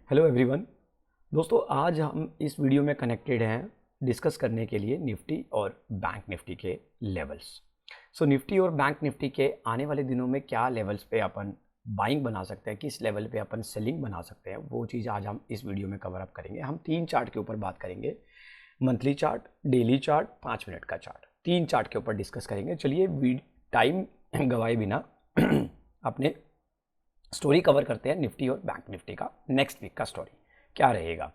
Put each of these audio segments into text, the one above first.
Hello everyone. दोस्तों, आज हम इस वीडियो में कनेक्टेड हैं डिस्कस करने के लिए निफ्टी और बैंक निफ्टी के लेवल्स। निफ्टी और बैंक निफ्टी के आने वाले दिनों में क्या लेवल्स पे अपन बाइंग बना सकते हैं, किस लेवल पे अपन सेलिंग बना सकते हैं, वो चीज़ आज हम इस वीडियो में कवर अप करेंगे। हम 3 चार्ट के ऊपर बात करेंगे, monthly chart, daily chart, 5 minute का चार्ट। 3 चार्ट के ऊपर डिस्कस करेंगे। चलिए टाइम गवाए बिना अपने स्टोरी कवर करते हैं निफ्टी और बैंक निफ्टी का। नेक्स्ट वीक का स्टोरी क्या रहेगा।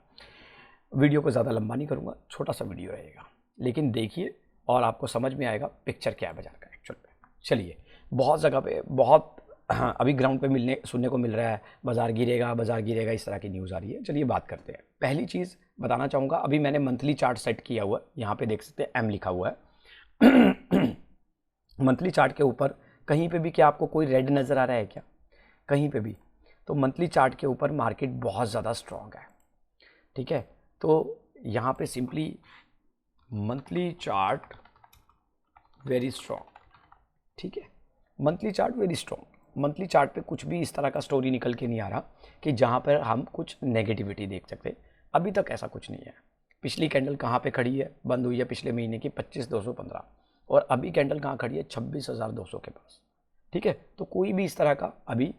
वीडियो को ज़्यादा लंबा नहीं करूँगा, छोटा सा वीडियो रहेगा, लेकिन देखिए और आपको समझ में आएगा पिक्चर क्या है बाजार का एक्चुअल में। चलिए, बहुत जगह पे बहुत अभी ग्राउंड पे सुनने को मिल रहा है बाजार गिरेगा, इस तरह की न्यूज़ आ रही है। चलिए बात करते हैं। पहली चीज़ बताना चाहूँगा, अभी मैंने मंथली चार्ट सेट किया हुआ है, यहाँ पे देख सकते हैं एम लिखा हुआ है। मंथली चार्ट के ऊपर कहीं पे भी क्या आपको कोई रेड नज़र आ रहा है क्या? कहीं पे भी? तो मंथली चार्ट के ऊपर मार्केट बहुत ज़्यादा स्ट्रॉन्ग है। ठीक है, तो यहाँ पे simply monthly chart very strong. ठीक है, monthly chart very strong. Monthly chart पे कुछ भी इस तरह का स्टोरी निकल के नहीं आ रहा कि जहाँ पर हम कुछ नेगेटिविटी देख सकते। अभी तक ऐसा कुछ नहीं है। पिछली कैंडल कहाँ पे खड़ी है? बंद हुई है पिछले महीने की 25,215, और अभी कैंडल कहाँ खड़ी है? 26,200 के पास। ठीक है, तो कोई भी इस तरह का अभी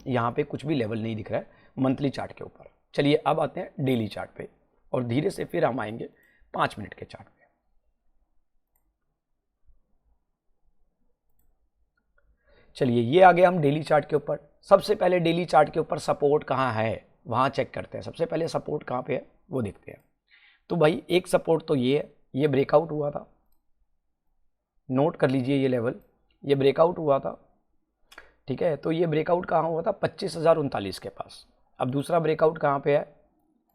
यहाँ पे कुछ भी लेवल नहीं दिख रहा है मंथली चार्ट के ऊपर। चलिए अब आते हैं डेली चार्ट पे, और धीरे से फिर हम आएंगे 5 मिनट के चार्ट पे। चलिए, ये आ गए हम डेली चार्ट के ऊपर। सबसे पहले डेली चार्ट के ऊपर सपोर्ट कहाँ है वहाँ चेक करते हैं। सबसे पहले सपोर्ट कहाँ पे है वो देखते हैं। तो भाई एक सपोर्ट तो ये है, ये ब्रेकआउट हुआ था, नोट कर लीजिए ये लेवल, ये ब्रेकआउट हुआ था। ठीक है, तो ये ब्रेकआउट कहाँ हुआ था? 25,039 के पास। अब दूसरा ब्रेकआउट कहाँ पे है?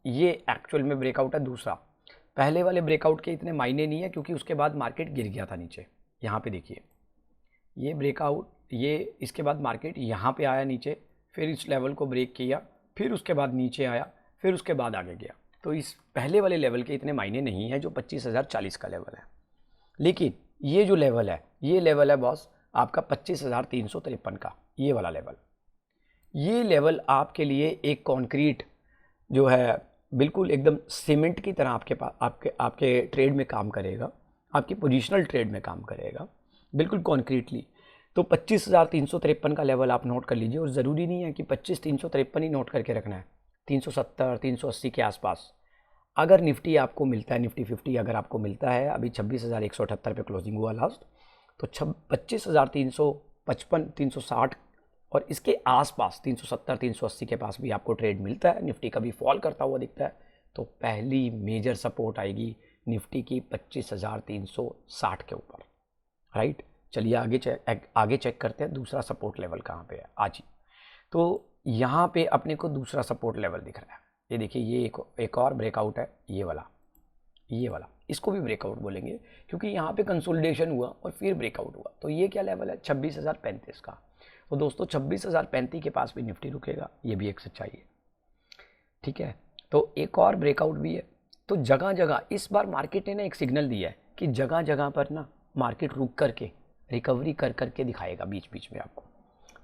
ये एक्चुअल में ब्रेकआउट है दूसरा। पहले वाले ब्रेकआउट के इतने मायने नहीं है क्योंकि उसके बाद मार्केट गिर गया था नीचे। यहाँ पे देखिए, ये ब्रेकआउट, ये इसके बाद मार्केट यहाँ पे आया नीचे, फिर इस लेवल को ब्रेक किया, फिर उसके बाद नीचे आया, फिर उसके बाद आगे गया। तो इस पहले वाले लेवल के इतने मायने नहीं है जो 25,040 का लेवल है। लेकिन ये जो लेवल है, ये लेवल है बॉस आपका 25,353 का, ये वाला लेवल। ये लेवल आपके लिए एक कॉन्क्रीट जो है, बिल्कुल एकदम सीमेंट की तरह आपके पास आपके ट्रेड में काम करेगा, आपकी पोजिशनल ट्रेड में काम करेगा, बिल्कुल कॉन्क्रीटली। तो 25,353 का लेवल आप नोट कर लीजिए, और ज़रूरी नहीं है कि 25,353 ही नोट करके रखना है। 370, 380 के आसपास अगर निफ्टी आपको मिलता है, निफ्टी 50 अगर आपको मिलता है, अभी 26,178 पे क्लोजिंग हुआ लास्ट, तो 25,355, 360 और इसके आसपास 370, 380 के पास भी आपको ट्रेड मिलता है, निफ्टी कभी फॉल करता हुआ दिखता है, तो पहली मेजर सपोर्ट आएगी निफ्टी की 25,360 के ऊपर। राइट, चलिए आगे चेक करते हैं दूसरा सपोर्ट लेवल कहाँ पे है आज ही। तो यहाँ पे अपने को दूसरा सपोर्ट लेवल दिख रहा है, ये देखिए, ये एक और ब्रेकआउट है, ये वाला इसको भी ब्रेकआउट बोलेंगे क्योंकि यहाँ पे कंसोलिडेशन हुआ और फिर ब्रेकआउट हुआ। तो ये क्या लेवल है? 26,035 का। तो दोस्तों 26,035 के पास भी निफ्टी रुकेगा, ये भी एक सच्चाई है। ठीक है, तो एक और ब्रेकआउट भी है। तो जगह जगह इस बार मार्केट ने ना एक सिग्नल दिया है कि जगह जगह पर ना मार्केट रुक करके रिकवरी कर करके दिखाएगा बीच बीच में आपको।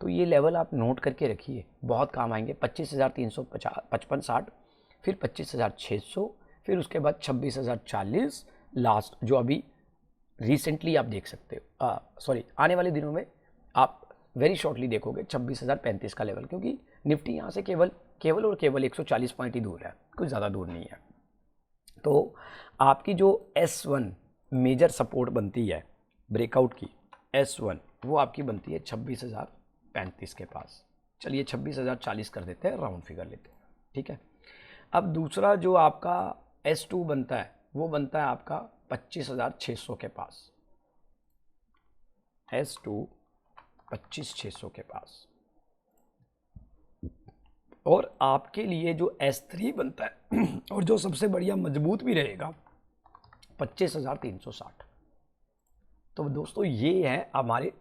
तो ये लेवल आप नोट करके रखिए, बहुत काम आएंगे। 25,355, 60, फिर 25,600, फिर उसके बाद 26,040 लास्ट, जो अभी रिसेंटली आप देख सकते हो, सॉरी आने वाले दिनों में आप वेरी शॉर्टली देखोगे 26,035 का लेवल, क्योंकि निफ्टी यहाँ से केवल और केवल 140 पॉइंट ही दूर है, कुछ ज़्यादा दूर नहीं है। तो आपकी जो S1 मेजर सपोर्ट बनती है ब्रेकआउट की, S1 वो आपकी बनती है 26,035 के पास। चलिए 26,040 कर देते हैं, राउंड फिगर लेते हैं। ठीक है, अब दूसरा जो आपका S2 बनता है वो बनता है आपका 25,600 के पास। S2 25,600 के पास। और आपके लिए जो S3 बनता है और जो सबसे बढ़िया मजबूत भी रहेगा, 25,360। तो दोस्तों ये है हमारे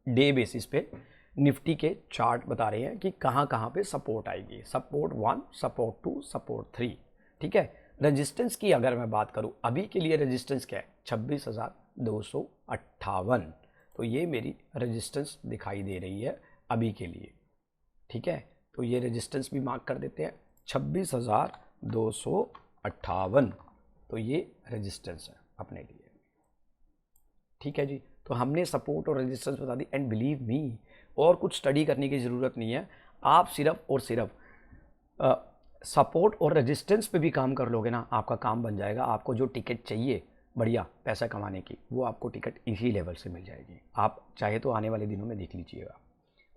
डे बेसिस पे निफ्टी के चार्ट बता रहे हैं कि कहाँ कहाँ पे सपोर्ट आएगी। Support 1, support 2, support 3। ठीक है, रेजिस्टेंस की अगर मैं बात करूँ, अभी के लिए रेजिस्टेंस क्या है? 26,258। तो ये मेरी रेजिस्टेंस दिखाई दे रही है अभी के लिए। ठीक है, तो ये रेजिस्टेंस भी मार्क कर देते हैं। 26,258, तो ये रेजिस्टेंस है अपने लिए। ठीक है जी, तो हमने सपोर्ट और रेजिस्टेंस बता दी। एंड बिलीव मी, और कुछ स्टडी करने की ज़रूरत नहीं है, आप सिर्फ और सिर्फ सपोर्ट और रेजिस्टेंस पे भी काम कर लोगे ना, आपका काम बन जाएगा। आपको जो टिकट चाहिए बढ़िया पैसा कमाने की, वो आपको टिकट इसी लेवल से मिल जाएगी। आप चाहे तो आने वाले दिनों में देख लीजिएगा,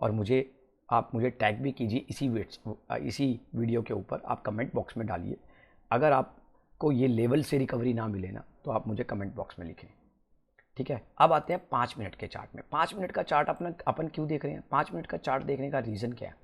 और आप मुझे टैग भी कीजिए इसी वीडियो के ऊपर। आप कमेंट बॉक्स में डालिए, अगर आपको ये लेवल से रिकवरी ना मिले ना, तो आप मुझे कमेंट बॉक्स में लिखें। ठीक है, अब आते हैं 5 मिनट के चार्ट में। 5 मिनट का चार्ट अपन क्यों देख रहे हैं? 5 मिनट का चार्ट देखने का रीज़न क्या है?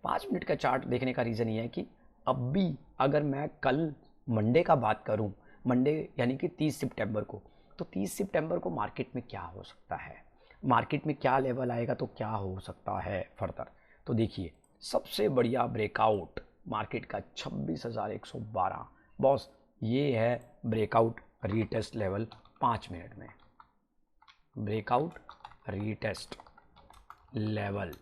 5 मिनट का चार्ट देखने का रीज़न ये है कि अब भी अगर मैं कल मंडे का बात करूं, मंडे यानी कि 30 सितंबर को, तो 30 सितंबर को मार्केट में क्या हो सकता है, मार्केट में क्या लेवल आएगा, तो क्या हो सकता है फर्दर। तो देखिए, सबसे बढ़िया ब्रेकआउट मार्केट का 26,112। बॉस, ये है ब्रेकआउट रीटेस्ट लेवल 5 मिनट में। ब्रेकआउट रीटेस्ट लेवल,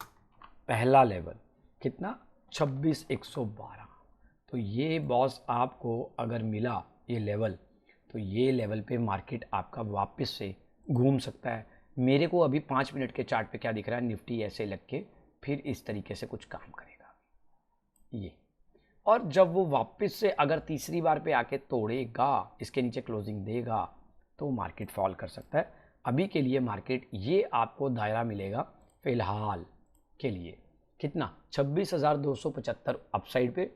पहला लेवल कितना? 26,112। तो ये बॉस आपको अगर मिला ये लेवल, तो ये लेवल पे मार्केट आपका वापस से घूम सकता है। मेरे को अभी 5 मिनट के चार्ट पे क्या दिख रहा है? निफ्टी ऐसे लग के फिर इस तरीके से कुछ काम करेगा ये, और जब वो वापस से अगर तीसरी बार पे आके तोड़ेगा, इसके नीचे क्लोजिंग देगा, तो मार्केट फॉल कर सकता है। अभी के लिए मार्केट ये आपको दायरा मिलेगा फिलहाल के लिए, कितना? 26,275 अपसाइड पे,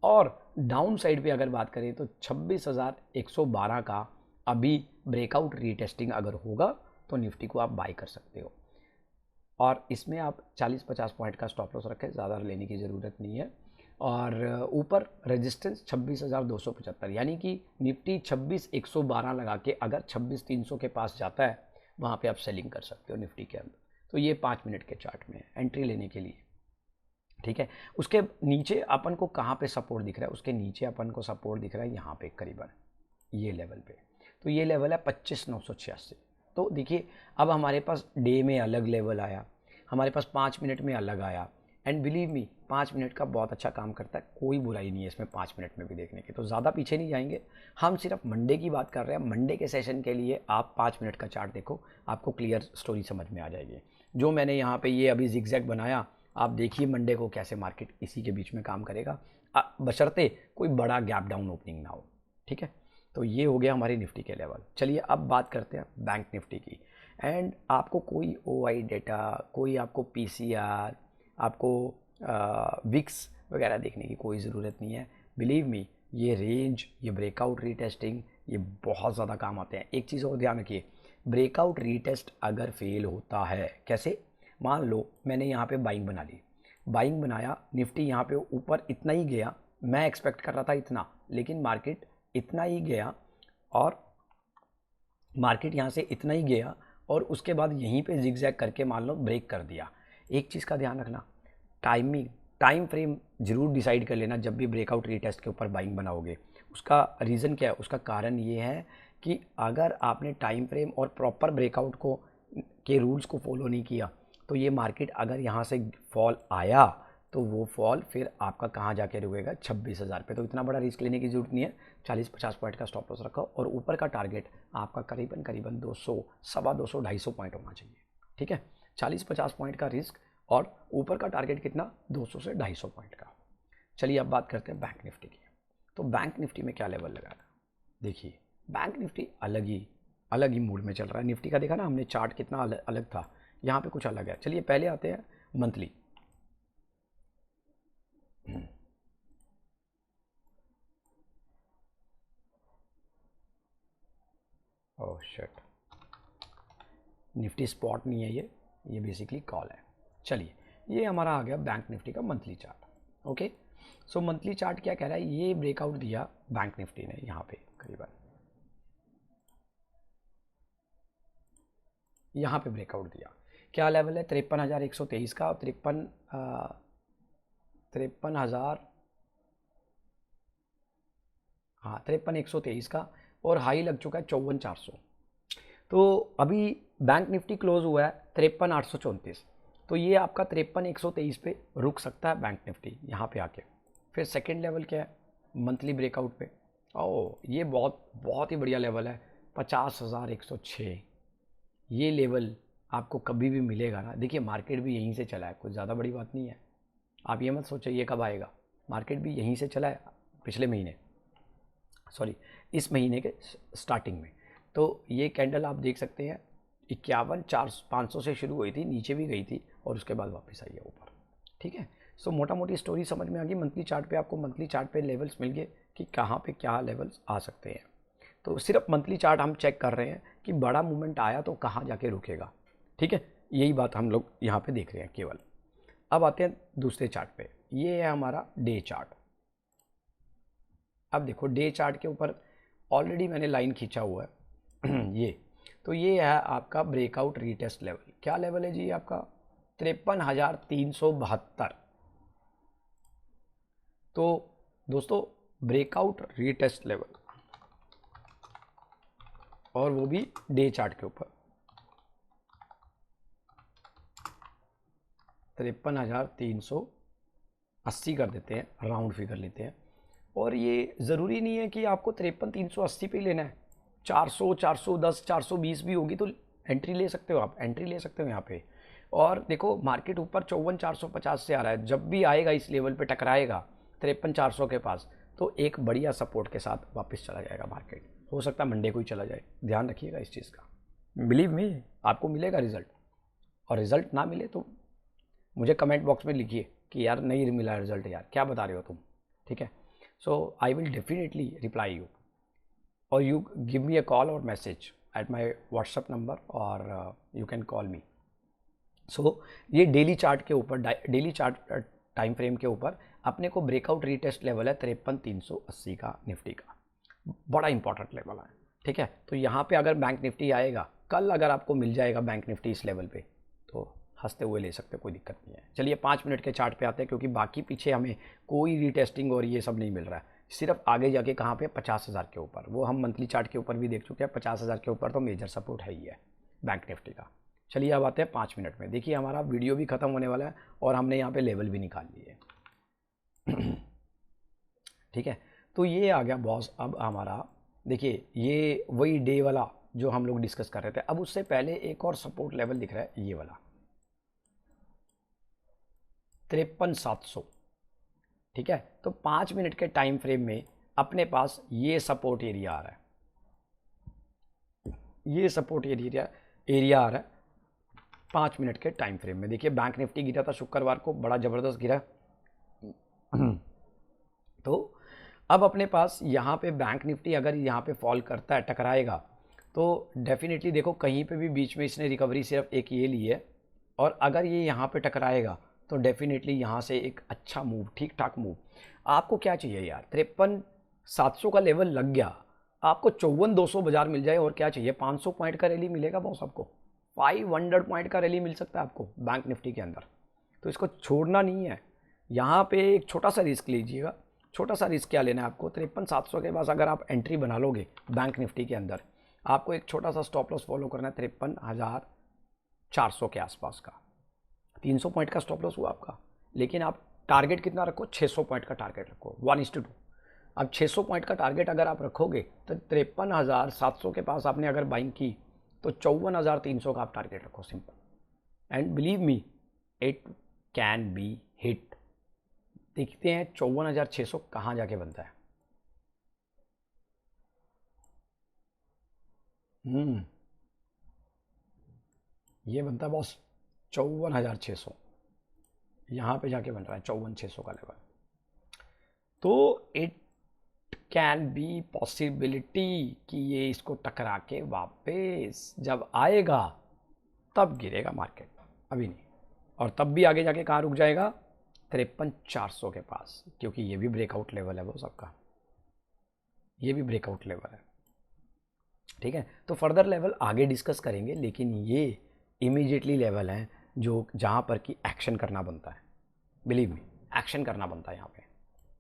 और डाउन साइड पे अगर बात करें तो 26,112 का अभी ब्रेकआउट रीटेस्टिंग अगर होगा तो निफ्टी को आप बाय कर सकते हो, और इसमें आप 40-50 पॉइंट का स्टॉप लॉस रखें, ज़्यादा लेने की ज़रूरत नहीं है। और ऊपर रेजिस्टेंस 26,275, यानी कि निफ्टी 26,112 लगा के अगर 26,300 के पास जाता है, वहाँ पे आप सेलिंग कर सकते हो निफ्टी के अंदर। तो ये 5 मिनट के चार्ट में एंट्री लेने के लिए। ठीक है, उसके नीचे अपन को कहाँ पे सपोर्ट दिख रहा है? उसके नीचे अपन को सपोर्ट दिख रहा है यहाँ पे करीबन ये लेवल पे। तो ये लेवल है 25,986। तो देखिए, अब हमारे पास डे में अलग लेवल आया, हमारे पास 5 मिनट में अलग आया, एंड बिलीव मी 5 मिनट का बहुत अच्छा काम करता है, कोई बुराई नहीं है इसमें 5 मिनट में भी देखने की। तो ज़्यादा पीछे नहीं जाएंगे, हम सिर्फ मंडे की बात कर रहे हैं। मंडे के सेशन के लिए आप 5 मिनट का चार्ट देखो, आपको क्लियर स्टोरी समझ में आ जाएगी। जो मैंने यहाँ पे ये अभी जिगजैग बनाया, आप देखिए मंडे को कैसे मार्केट इसी के बीच में काम करेगा, बशर्ते कोई बड़ा गैप डाउन ओपनिंग ना हो। ठीक है, तो ये हो गया हमारी निफ्टी के लेवल। चलिए अब बात करते हैं बैंक निफ्टी की। एंड आपको कोई OI डेटा, कोई आपको PCR, आपको विक्स वगैरह देखने की कोई ज़रूरत नहीं है। बिलीव मी, ये रेंज, ये ब्रेकआउट रीटेस्टिंग, ये बहुत ज़्यादा काम आते हैं। एक चीज़ और ध्यान रखिए, ब्रेकआउट रीटेस्ट अगर फेल होता है, कैसे? मान लो मैंने यहाँ पे बाइंग बना ली, बाइंग बनाया, निफ्टी यहाँ पे ऊपर इतना ही गया, मैं एक्सपेक्ट कर रहा था इतना, लेकिन मार्केट इतना ही गया, और मार्केट यहाँ से इतना ही गया, और उसके बाद यहीं पे जिगजैग करके मान लो ब्रेक कर दिया। एक चीज़ का ध्यान रखना, टाइम फ्रेम जरूर डिसाइड कर लेना जब भी ब्रेकआउट रीटेस्ट के ऊपर बाइंग बनाओगे। उसका रीज़न क्या है? उसका कारण ये है कि अगर आपने टाइम फ्रेम और प्रॉपर ब्रेकआउट के रूल्स को फॉलो नहीं किया, तो ये मार्केट अगर यहाँ से फॉल आया, तो वो फॉल फिर आपका कहाँ जाके रुकेगा? 26,000 पे। तो इतना बड़ा रिस्क लेने की ज़रूरत नहीं है, 40-50 पॉइंट का स्टॉप लॉस रखो, और ऊपर का टारगेट आपका करीबन 200, 250, 250 पॉइंट होना चाहिए। ठीक है, 40-50 पॉइंट का रिस्क, और ऊपर का टारगेट कितना? 200 से 250 पॉइंट का। चलिए अब बात करते हैं बैंक निफ्टी की। तो बैंक निफ्टी में क्या लेवल लगा था? देखिए, बैंक निफ्टी अलग ही मूड में चल रहा है। निफ्टी का देखा ना हमने चार्ट, कितना अलग था, यहाँ पे कुछ अलग है। चलिए पहले आते हैं monthly. Oh shit, Nifty spot नहीं है ये बेसिकली कॉल है। चलिए, ये हमारा आ गया बैंक निफ्टी का मंथली चार्ट। ओके, सो मंथली चार्ट क्या कह रहा है? ये ब्रेकआउट दिया बैंक निफ्टी ने यहाँ पे करीबन, यहाँ पे ब्रेकआउट दिया। क्या लेवल है? 53,123 का, और 53,000, हाँ 53,123 का, और हाई लग चुका है 54,400। तो अभी बैंक निफ्टी क्लोज हुआ है 53,834। तो ये आपका 53,123 पे रुक सकता है बैंक निफ्टी यहाँ पे आके। फिर सेकेंड लेवल क्या है, मंथली ब्रेकआउट पे। ये बहुत बहुत ही बढ़िया लेवल है, 50,106। ये लेवल आपको कभी भी मिलेगा ना, देखिए मार्केट भी यहीं से चला है, कुछ ज़्यादा बड़ी बात नहीं है। आप ये मत सोचिए ये कब आएगा, मार्केट भी यहीं से चला है पिछले महीने, सॉरी इस महीने के स्टार्टिंग में। तो ये कैंडल आप देख सकते हैं 51,400-500 से शुरू हुई थी, नीचे भी गई थी और उसके बाद वापस आई है ऊपर। ठीक है, सो मोटा मोटी स्टोरी समझ में आ गई। मंथली चार्ट पे आपको मंथली चार्ट पे लेवल्स मिल गए कि कहाँ पे क्या लेवल्स आ सकते हैं। तो सिर्फ मंथली चार्ट हम चेक कर रहे हैं कि बड़ा मूवमेंट आया तो कहाँ जाके रुकेगा। ठीक है, यही बात हम लोग यहाँ पे देख रहे हैं केवल। अब आते हैं दूसरे चार्ट पे, ये है हमारा डे चार्ट। अब देखो डे चार्ट के ऊपर ऑलरेडी मैंने लाइन खींचा हुआ है ये, तो ये है आपका ब्रेकआउट रीटेस्ट लेवल। क्या लेवल है जी आपका, 53,372। तो दोस्तों ब्रेकआउट रीटेस्ट लेवल, और वो भी डे चार्ट के ऊपर 53,380 कर देते हैं, राउंड फिगर लेते हैं। और ये ज़रूरी नहीं है कि आपको 53,380 पे लेना है, 400, 410, 420 भी होगी तो एंट्री ले सकते हो, आप एंट्री ले सकते हो यहाँ पे। और देखो मार्केट ऊपर 54,450 से आ रहा है, जब भी आएगा इस लेवल पे टकराएगा 53,400 के पास, तो एक बढ़िया सपोर्ट के साथ वापस चला जाएगा मार्केट। हो सकता है मंडे को ही चला जाए, ध्यान रखिएगा इस चीज़ का। बिलीव मी, आपको मिलेगा रिजल्ट, और रिजल्ट ना मिले तो मुझे कमेंट बॉक्स में लिखिए कि यार नहीं मिला रिजल्ट, यार क्या बता रहे हो तुम। ठीक है, so I will definitely reply you, और you give me a call और message at my WhatsApp number, और you can call me. So ये डेली चार्ट के ऊपर, डेली चार्ट टाइम फ्रेम के ऊपर अपने को ब्रेकआउट रीटेस्ट लेवल है 53,380 का निफ्टी का, बड़ा इंपॉर्टेंट लेवल है। ठीक है, तो यहाँ पे अगर बैंक निफ्टी आएगा कल, अगर आपको मिल जाएगा बैंक निफ्टी इस लेवल पे, तो हंसते हुए ले सकते, कोई दिक्कत नहीं है। चलिए 5 मिनट के चार्ट पे आते हैं, क्योंकि बाकी पीछे हमें कोई रीटेस्टिंग और ये सब नहीं मिल रहा है, सिर्फ आगे जाके कहाँ पे 50,000 के ऊपर, वो हम मंथली चार्ट के ऊपर भी देख चुके हैं। 50,000 के ऊपर तो मेजर सपोर्ट है ही है बैंक निफ्टी का। चलिए अब आते हैं 5 मिनट में। देखिए हमारा वीडियो भी खत्म होने वाला है और हमने यहाँ पे लेवल भी निकाल लिए। ठीक है, तो ये आ गया बॉस। अब हमारा देखिए ये वही डे वाला जो हम लोग डिस्कस कर रहे थे। अब उससे पहले एक और सपोर्ट लेवल दिख रहा है, ये वाला 53,700। ठीक है, तो 5 मिनट के टाइम फ्रेम में अपने पास ये सपोर्ट एरिया आ रहा है, ये सपोर्ट एरिया आ रहा है 5 मिनट के टाइम फ्रेम में। देखिए बैंक निफ्टी गिरा था शुक्रवार को, बड़ा ज़बरदस्त गिरा। तो अब अपने पास यहाँ पे बैंक निफ्टी अगर यहाँ पे फॉल करता है, टकराएगा, तो डेफिनेटली देखो कहीं पे भी बीच में इसने रिकवरी सिर्फ एक ये ली है, और अगर ये यहाँ पे टकराएगा तो डेफिनेटली यहाँ से एक अच्छा मूव, ठीक ठाक मूव। आपको क्या चाहिए यार, 53,700 का लेवल लग गया, आपको 54,200 बाजार मिल जाए, और क्या चाहिए, 500 पॉइंट का रैली मिलेगा बॉस आपको, 500 पॉइंट का रैली मिल सकता है आपको बैंक निफ्टी के अंदर। तो इसको छोड़ना नहीं है। यहाँ पे एक छोटा सा रिस्क लीजिएगा। छोटा सा रिस्क क्या लेना है आपको, 53,700 के पास अगर आप एंट्री बना लोगे बैंक निफ्टी के अंदर, आपको एक छोटा सा स्टॉप लॉस फॉलो करना है 53,400 के आसपास का। 300 पॉइंट का स्टॉप लॉस हुआ आपका, लेकिन आप टारगेट कितना रखो, 600 पॉइंट का टारगेट रखो, 1:2। अब 600 पॉइंट का टारगेट अगर आप रखोगे तो 53,700 के पास आपने अगर बाइंग की तो 54,300 का आप टारगेट रखो, simple. And believe me, it can be hit. देखते हैं 54,600 कहाँ जाके बनता है। ये बनता है बॉस 54,600, यहाँ पे जाके बन रहा है 54,600 का लेवल। तो इट कैन बी पॉसिबिलिटी कि ये इसको टकरा के वापस जब आएगा तब गिरेगा मार्केट, अभी नहीं। और तब भी आगे जाके कहाँ रुक जाएगा, 53,400 के पास, क्योंकि ये भी ब्रेकआउट लेवल है वो सबका, ये भी ब्रेकआउट लेवल है। ठीक है, तो फर्दर लेवल आगे डिस्कस करेंगे, लेकिन ये इमीडिएटली लेवल हैं जो जहाँ पर कि एक्शन करना बनता है। बिलीव मी, एक्शन करना बनता है यहाँ पे।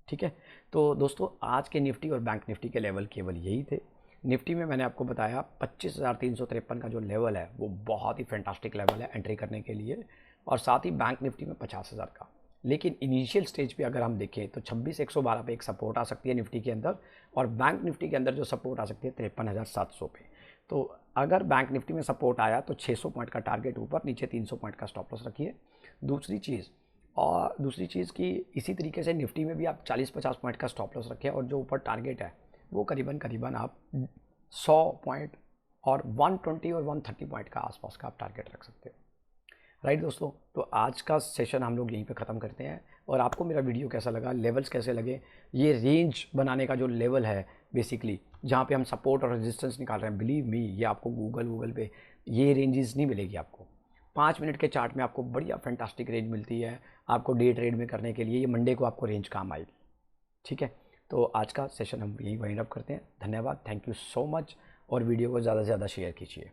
ठीक है, तो दोस्तों आज के निफ्टी और बैंक निफ्टी के लेवल केवल यही थे। निफ्टी में मैंने आपको बताया 25,353 का जो लेवल है वो बहुत ही फैंटास्टिक लेवल है एंट्री करने के लिए, और साथ ही बैंक निफ्टी में 50,000 का। लेकिन इनिशियल स्टेज पे अगर हम देखें तो 26,112 पे एक सपोर्ट आ सकती है निफ्टी के अंदर, और बैंक निफ्टी के अंदर जो सपोर्ट आ सकती है 53,700 पे। तो अगर बैंक निफ्टी में सपोर्ट आया तो 600 पॉइंट का टारगेट ऊपर, नीचे 300 पॉइंट का स्टॉप लॉस रखिए। दूसरी चीज़ कि इसी तरीके से निफ्टी में भी आप 40-50 पॉइंट का स्टॉप लॉस रखें, और जो ऊपर टारगेट है वो करीबन आप 100 पॉइंट और 120 और 130 पॉइंट का आसपास का आप टारगेट रख सकते हो। राइट दोस्तों, तो आज का सेशन हम लोग यहीं पे ख़त्म करते हैं। और आपको मेरा वीडियो कैसा लगा, लेवल्स कैसे लगे, ये रेंज बनाने का जो लेवल है बेसिकली जहाँ पे हम सपोर्ट और रेजिस्टेंस निकाल रहे हैं, बिलीव मी ये आपको गूगल पे ये रेंजेस नहीं मिलेगी। आपको 5 मिनट के चार्ट में आपको बढ़िया फैंटास्टिक रेंज मिलती है आपको डे ट्रेड में करने के लिए। ये मंडे को आपको रेंज काम आएगी। ठीक है, तो आज का सेशन हम यही वाइंड अप करते हैं। धन्यवाद, थैंक यू सो मच, और वीडियो को ज़्यादा से ज़्यादा शेयर कीजिए।